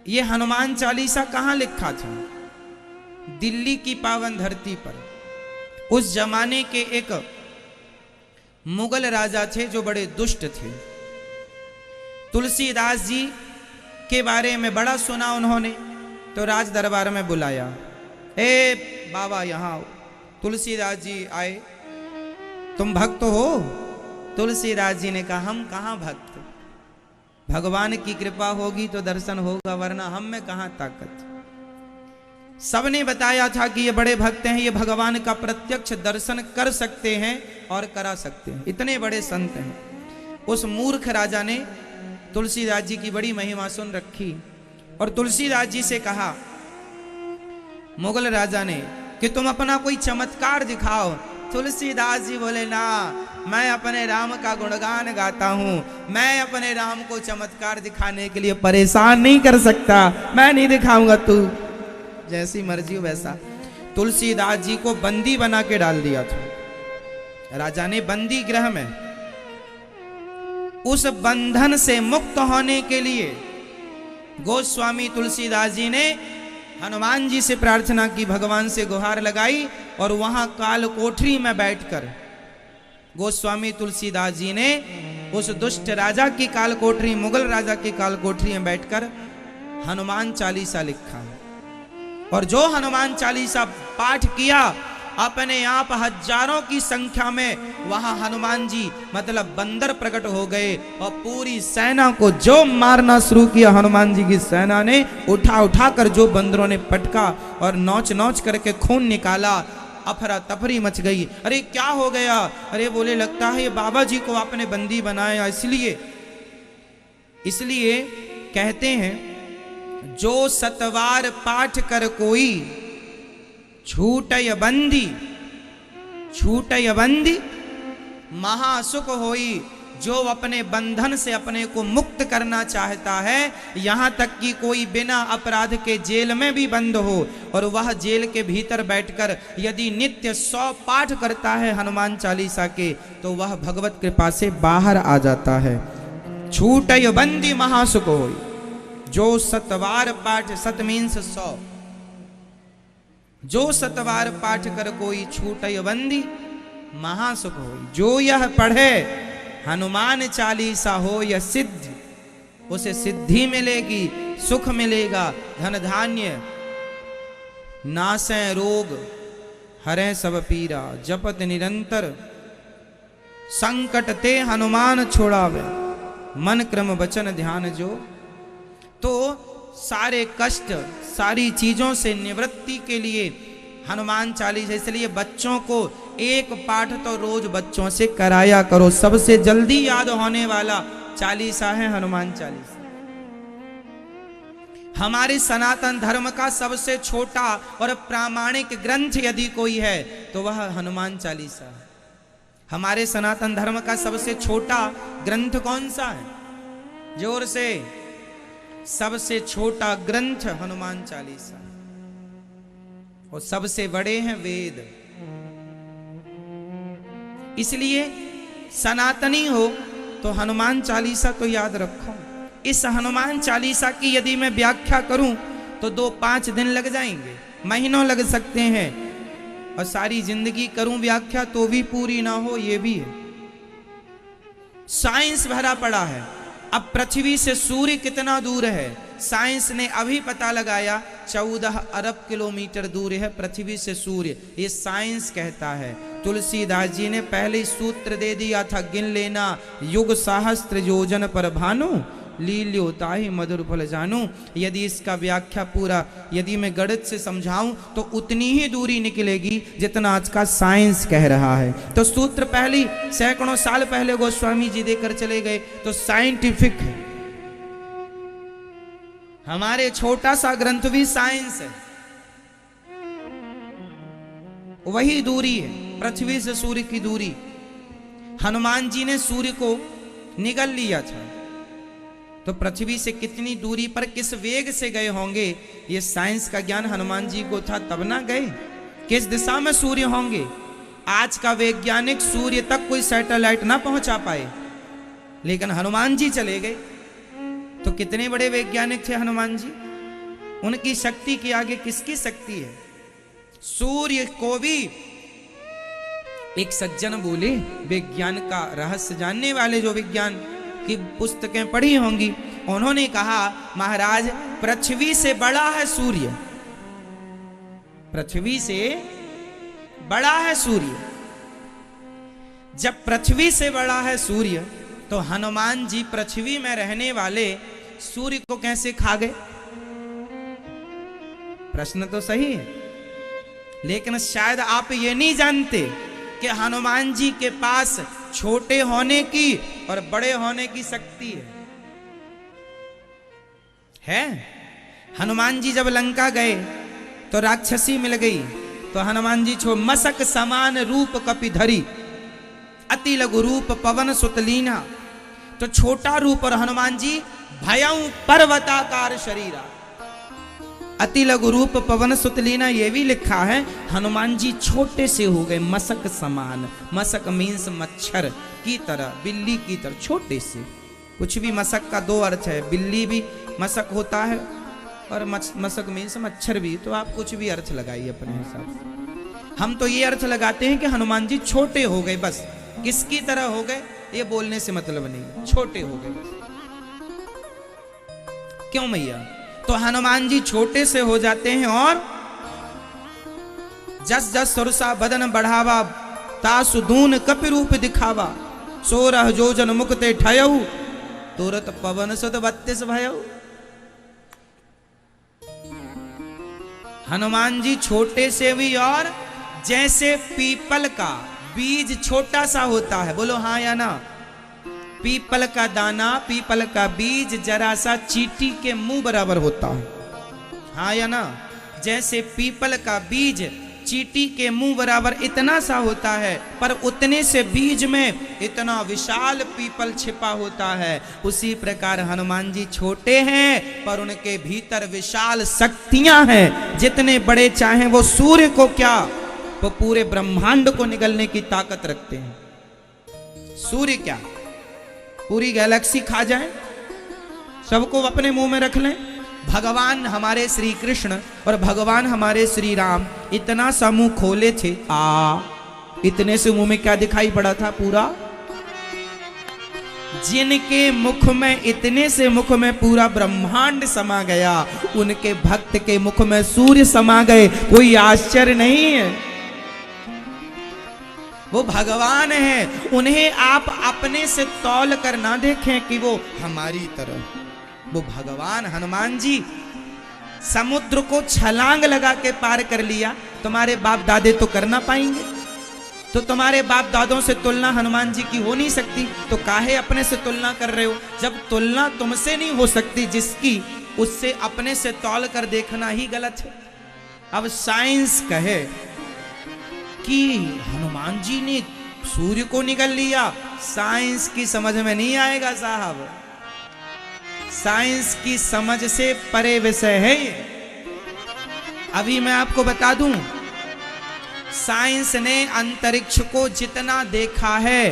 ये हनुमान चालीसा कहाँ लिखा था? दिल्ली की पावन धरती पर। उस जमाने के एक मुगल राजा थे जो बड़े दुष्ट थे। तुलसीदास जी के बारे में बड़ा सुना उन्होंने, तो राज दरबार में बुलाया। ए बाबा यहाँ आओ। तुलसीदास जी आए। तुम भक्त हो? तुलसीदास जी ने कहा हम कहाँ भक्त, भगवान की कृपा होगी तो दर्शन होगा, वरना हम में कहाँ ताकत। सबने बताया था कि ये बड़े भक्त हैं, ये भगवान का प्रत्यक्ष दर्शन कर सकते हैं और करा सकते हैं, इतने बड़े संत हैं। उस मूर्ख राजा ने तुलसीदास जी की बड़ी महिमा सुन रखी और तुलसीदास जी से कहा, मुगल राजा ने, कि तुम अपना कोई चमत्कार दिखाओ। तुलसीदास जी बोले, ना, मैं अपने राम का गुणगान गाता हूं, मैं अपने राम को चमत्कार दिखाने के लिए परेशान नहीं कर सकता, मैं नहीं दिखाऊंगा, तू जैसी मर्जी हो वैसा। तुलसीदास जी को बंदी बना के डाल दिया था राजा ने, बंदी गृह में। उस बंधन से मुक्त होने के लिए गोस्वामी तुलसीदास जी ने हनुमान जी से प्रार्थना की, भगवान से गुहार लगाई, और वहां काल कोठरी में बैठकर गोस्वामी तुलसीदास जी ने उस दुष्ट राजा की काल कोठरी, मुगल राजा की काल कोठरी में बैठकर हनुमान चालीसा लिखा। और जो हनुमान चालीसा पाठ किया, अपने आप हजारों की संख्या में वहां हनुमान जी मतलब बंदर प्रकट हो गए और पूरी सेना को जो मारना शुरू किया, हनुमान जी की सेना ने उठा उठा कर जो बंदरों ने पटका और नोच नोच करके खून निकाला। अफरा तफरी मच गई। अरे क्या हो गया? अरे बोले, लगता है ये बाबा जी को आपने बंदी बनाया, इसलिए कहते हैं, जो सतवार पाठ कर कोई छूटय बंदी, छूटय बंदी महासुख होई। जो अपने बंधन से अपने को मुक्त करना चाहता है, यहां तक कि कोई बिना अपराध के जेल में भी बंद हो, और वह जेल के भीतर बैठकर यदि नित्य 100 पाठ करता है हनुमान चालीसा के, तो वह भगवत कृपा से बाहर आ जाता है। छूटय बंदी महासुख होई। जो सतवार पाठ, सत मीन्स 100, जो सतवार पाठ कर कोई छूटय बंदी महासुख होई। जो यह पढ़े हनुमान चालीसा हो यह सिद्ध, उसे सिद्धि मिलेगी, सुख मिलेगा, धन धान्य, नासै रोग, हरै सब पीरा, जपत निरंतर, संकट ते हनुमान छोड़ावे, मन क्रम वचन ध्यान जो। तो सारे कष्ट, सारी चीजों से निवृत्ति के लिए हनुमान चालीसा, इसलिए बच्चों को एक पाठ तो रोज बच्चों से कराया करो। सबसे जल्दी याद होने वाला चालीसा है हनुमान चालीसा। हमारे सनातन धर्म का सबसे छोटा और प्रामाणिक ग्रंथ यदि कोई है तो वह हनुमान चालीसा है। हमारे सनातन धर्म का सबसे छोटा ग्रंथ कौन सा है? जोर से। सबसे छोटा ग्रंथ हनुमान चालीसा, और सबसे बड़े हैं वेद। इसलिए सनातनी हो तो हनुमान चालीसा तो याद रखो। इस हनुमान चालीसा की यदि मैं व्याख्या करूं तो 2-5 दिन लग जाएंगे, महीनों लग सकते हैं, और सारी जिंदगी करूं व्याख्या तो भी पूरी ना हो, ये भी है। साइंस भरा पड़ा है। अब पृथ्वी से सूर्य कितना दूर है, साइंस ने अभी पता लगाया 14 अरब किलोमीटर दूर है पृथ्वी से सूर्य, ये साइंस कहता है। तुलसीदास जी ने पहले ही सूत्र दे दिया था, गिन लेना, युग सहस्त्र योजन पर भानु, लील्योताहि मधुर फल जानू। यदि इसका व्याख्या पूरा यदि मैं गणित से समझाऊं तो उतनी ही दूरी निकलेगी जितना आज का साइंस कह रहा है। तो सूत्र पहली सैकड़ों साल पहले गोस्वामी जी देकर चले गए, तो साइंटिफिक है। हमारे छोटा सा ग्रंथ भी साइंस है। वही दूरी है पृथ्वी से सूर्य की दूरी। हनुमान जी ने सूर्य को निगल लिया था, तो पृथ्वी से कितनी दूरी पर किस वेग से गए होंगे, ये साइंस का ज्ञान हनुमान जी को था, तब ना गए। किस दिशा में सूर्य होंगे, आज का वैज्ञानिक सूर्य तक कोई सैटेलाइट ना पहुंचा पाए, लेकिन हनुमान जी चले गए। तो कितने बड़े वैज्ञानिक थे हनुमान जी। उनकी शक्ति के आगे किसकी शक्ति है? सूर्य को भी एक सज्जन बोले, विज्ञान का रहस्य जानने वाले, जो विज्ञान की पुस्तकें पढ़ी होंगी, उन्होंने कहा महाराज पृथ्वी से बड़ा है सूर्य, पृथ्वी से बड़ा है सूर्य। जब पृथ्वी से बड़ा है सूर्य तो हनुमान जी पृथ्वी में रहने वाले सूर्य को कैसे खा गए? प्रश्न तो सही है, लेकिन शायद आप ये नहीं जानते कि हनुमान जी के पास छोटे होने की और बड़े होने की शक्ति है। हनुमान जी जब लंका गए तो राक्षसी मिल गई, तो हनुमान जी मसक समान रूप कपिधरी, अति लघु रूप पवन सुतलीना, तो छोटा रूप, और हनुमान जी भयं पर्वताकार शरीरा, अति लघु रूप पवन सुतलीना, ये भी लिखा है। हनुमान जी छोटे से हो गए, मसक समान, मसक मीन्स मच्छर की तरह, बिल्ली की तरह, छोटे से। कुछ भी मसक का दो अर्थ है, बिल्ली भी मसक होता है और मसक मीन्स मच्छर भी, तो आप कुछ भी अर्थ लगाइए अपने हिसाब से। हम तो ये अर्थ लगाते हैं कि हनुमान जी छोटे हो गए, बस किसकी तरह हो गए ये बोलने से मतलब नहीं, छोटे हो गए बस। क्यों मैया? तो हनुमान जी छोटे से हो जाते हैं, और जस जस सुरसा बदन बढ़ावा, तासु दून कपि रूप दिखावा, 16 जोजन मुक्ते ठयऊ, तुरत पवन सुत 32 भयऊ। हनुमान जी छोटे से भी, और जैसे पीपल का बीज छोटा सा होता है, बोलो हाँ या ना? पीपल का दाना, पीपल का बीज जरा सा चींटी के मुंह बराबर होता है, हाँ या ना? जैसे पीपल का बीज चींटी के मुंह बराबर इतना सा होता है, पर उतने से बीज में इतना विशाल पीपल छिपा होता है, उसी प्रकार हनुमान जी छोटे हैं पर उनके भीतर विशाल शक्तियां हैं। जितने बड़े चाहें वो सूर्य को क्या, वो पूरे ब्रह्मांड को निगलने की ताकत रखते हैं। सूर्य क्या पूरी गैलेक्सी खा जाए, सबको अपने मुंह में रख लें। भगवान हमारे श्री कृष्ण और भगवान हमारे श्री राम इतना सा मुंह खोले थे, इतने से मुंह में क्या दिखाई पड़ा था? पूरा। जिनके मुख में, इतने से मुख में पूरा ब्रह्मांड समा गया, उनके भक्त के मुख में सूर्य समा गए, कोई आश्चर्य नहीं है। वो भगवान है, उन्हें आप अपने से तौल कर ना देखें कि वो हमारी तरह, वो भगवान। हनुमान जी समुद्र को छलांग लगा के पार कर लिया, तुम्हारे बाप दादे तो कर ना पाएंगे, तो तुम्हारे बाप दादों से तुलना हनुमान जी की हो नहीं सकती, तो काहे अपने से तुलना कर रहे हो? जब तुलना तुमसे नहीं हो सकती जिसकी, उससे अपने से तौल कर देखना ही गलत है। अब साइंस कहे कि हनुमान जी ने सूर्य को निगल लिया, साइंस की समझ में नहीं आएगा साहब, साइंस की समझ से परे विषय है ये। अभी मैं आपको बता दूं, साइंस ने अंतरिक्ष को जितना देखा है,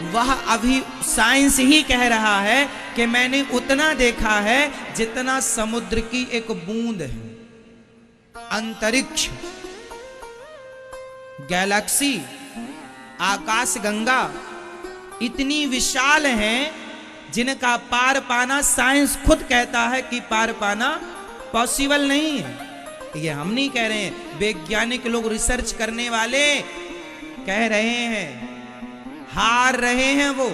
वह अभी साइंस ही कह रहा है कि मैंने उतना देखा है जितना समुद्र की एक बूंद है। अंतरिक्ष, गैलेक्सी, आकाश गंगा इतनी विशाल हैं जिनका पार पाना साइंस खुद कहता है कि पार पाना पॉसिबल नहीं है। ये हम नहीं कह रहे हैं, वैज्ञानिक लोग, रिसर्च करने वाले कह रहे हैं, हार रहे हैं। वो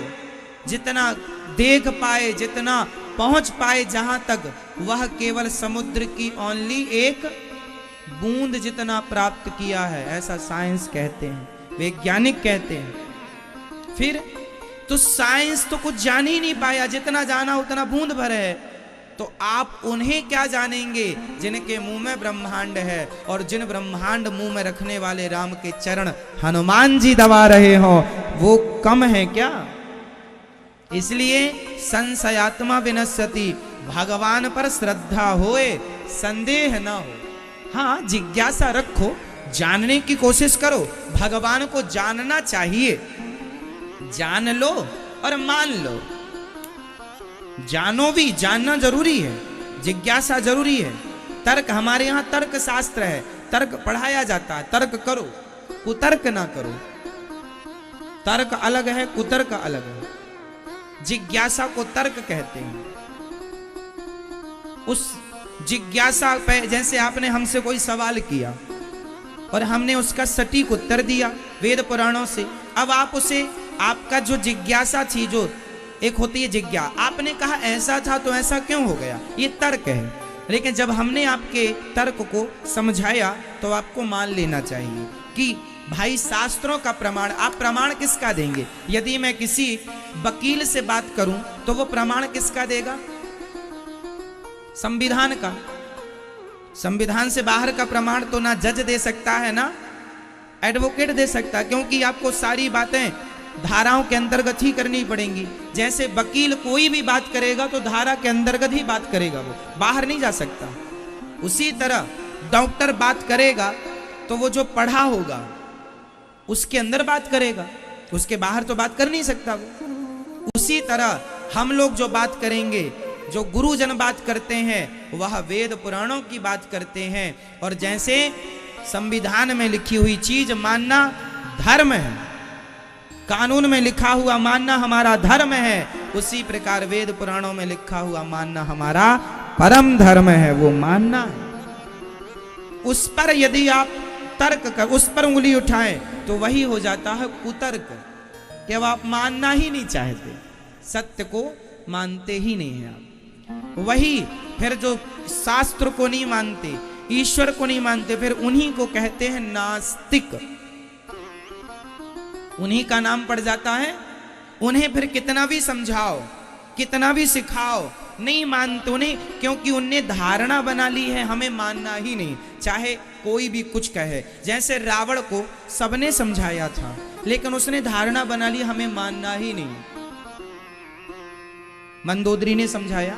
जितना देख पाए, जितना पहुंच पाए जहां तक, वह केवल समुद्र की ओनली एक बूंद जितना प्राप्त किया है, ऐसा साइंस कहते हैं, वैज्ञानिक कहते हैं। फिर तो साइंस तो कुछ जान ही नहीं पाया, जितना जाना उतना बूंद भर है। तो आप उन्हें क्या जानेंगे जिनके मुंह में ब्रह्मांड है, और जिन ब्रह्मांड मुंह में रखने वाले राम के चरण हनुमान जी दबा रहे हो, वो कम है क्या? इसलिए संशयात्मा विनश्यति, भगवान पर श्रद्धा होए, संदेह न हो। हाँ, जिज्ञासा रखो, जानने की कोशिश करो, भगवान को जानना चाहिए। जान लो और मान लो, जानो भी, जानना जरूरी है, जिज्ञासा जरूरी है, तर्क, हमारे यहाँ तर्क शास्त्र है, तर्क पढ़ाया जाता है, तर्क करो, कुतर्क ना करो। तर्क अलग है, कुतर्क अलग है। जिज्ञासा को तर्क कहते हैं। उस जिज्ञासा पे, जैसे आपने हमसे कोई सवाल किया और हमने उसका सटीक उत्तर दिया वेद पुराणों से, अब आप उसे, आपका जो जिज्ञासा थी, जो एक होती है जिज्ञा, आपने कहा ऐसा था तो ऐसा क्यों हो गया, ये तर्क है। लेकिन जब हमने आपके तर्क को समझाया तो आपको मान लेना चाहिए कि भाई शास्त्रों का प्रमाण, आप प्रमाण किसका देंगे? यदि मैं किसी वकील से बात करूं तो वो प्रमाण किसका देगा? संविधान का। संविधान से बाहर का प्रमाण तो ना जज दे सकता है ना एडवोकेट दे सकता है, क्योंकि आपको सारी बातें धाराओं के अंतर्गत ही करनी पड़ेंगी। जैसे वकील कोई भी बात करेगा तो धारा के अंतर्गत ही बात करेगा, वो बाहर नहीं जा सकता। उसी तरह डॉक्टर बात करेगा तो वो जो पढ़ा होगा उसके अंदर बात करेगा, उसके बाहर तो बात कर नहीं सकता वो। उसी तरह हम लोग जो बात करेंगे, जो गुरुजन बात करते हैं, वह वेद पुराणों की बात करते हैं। और जैसे संविधान में लिखी हुई चीज मानना धर्म है, कानून में लिखा हुआ मानना हमारा धर्म है, उसी प्रकार वेद पुराणों में लिखा हुआ मानना हमारा परम धर्म है, वो मानना है। उस पर यदि आप तर्क कर, उस पर उंगली उठाएं तो वही हो जाता है कुतर्क, कि अब आप मानना ही नहीं चाहते, सत्य को मानते ही नहीं हैं आप। वही फिर जो शास्त्र को नहीं मानते, ईश्वर को नहीं मानते, फिर उन्हीं को कहते हैं नास्तिक। उन्हीं का नाम पड़ जाता है। उन्हें फिर कितना भी समझाओ, कितना भी सिखाओ, नहीं मानते उन्हें, क्योंकि उनने धारणा बना ली है हमें मानना ही नहीं, चाहे कोई भी कुछ कहे। जैसे रावण को सबने समझाया था, लेकिन उसने धारणा बना ली हमें मानना ही नहीं। मंदोदरी ने समझाया,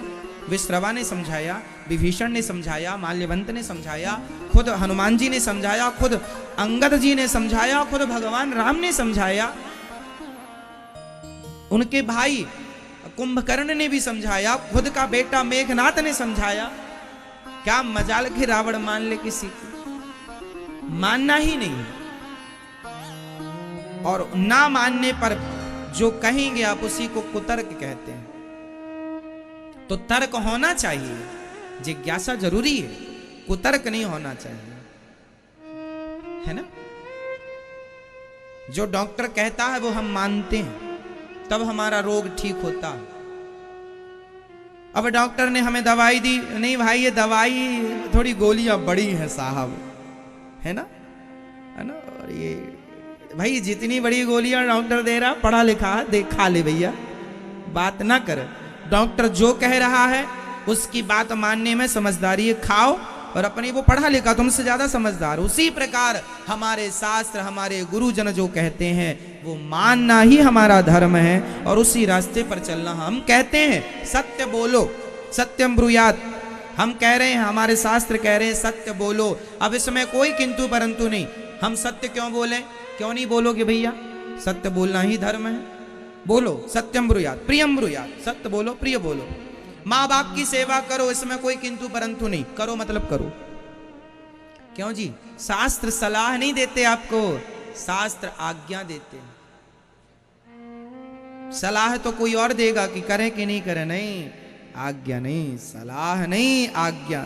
विश्रवा ने समझाया, विभीषण ने समझाया, माल्यवंत ने समझाया, खुद हनुमान जी ने समझाया, खुद अंगद जी ने समझाया, खुद भगवान राम ने समझाया, उनके भाई कुंभकर्ण ने भी समझाया, खुद का बेटा मेघनाथ ने समझाया। क्या मजाल कि रावण मान ले किसी को? मानना ही नहीं। और ना मानने पर जो कहेंगे आप उसी को कुतर्क कहते हैं। तो तर्क होना चाहिए, जिज्ञासा जरूरी है, कुतर्क नहीं होना चाहिए, है ना। जो डॉक्टर कहता है वो हम मानते हैं, तब हमारा रोग ठीक होता है। अब डॉक्टर ने हमें दवाई दी, नहीं भाई ये दवाई थोड़ी गोलियां बड़ी हैं साहब, है ना, है ना। और ये भाई जितनी बड़ी गोलियां डॉक्टर दे रहा, पढ़ा लिखा है, देख खा ले भैया, बात ना कर। डॉक्टर जो कह रहा है उसकी बात मानने में समझदारी है, खाओ, और अपनी वो पढ़ा लिखा, तुमसे ज्यादा समझदार। उसी प्रकार हमारे शास्त्र, हमारे गुरुजन जो कहते हैं वो मानना ही हमारा धर्म है, और उसी रास्ते पर चलना। हम कहते हैं सत्य बोलो, सत्यम ब्रूयात, हम कह रहे हैं, हमारे शास्त्र कह रहे हैं सत्य बोलो। अब इसमें कोई किंतु परंतु नहीं। हम सत्य क्यों बोलें? क्यों नहीं बोलोगे भैया? सत्य बोलना ही धर्म है। बोलो सत्यम ब्रूयात, प्रियम ब्रूयात, सत्य बोलो, प्रिय बोलो। माँ बाप की सेवा करो, इसमें कोई किंतु परंतु नहीं। करो मतलब करो। क्यों जी? शास्त्र सलाह नहीं देते आपको, शास्त्र आज्ञा देते हैं। सलाह तो कोई और देगा कि करें कि नहीं करें, नहीं, आज्ञा नहीं, सलाह नहीं, आज्ञा।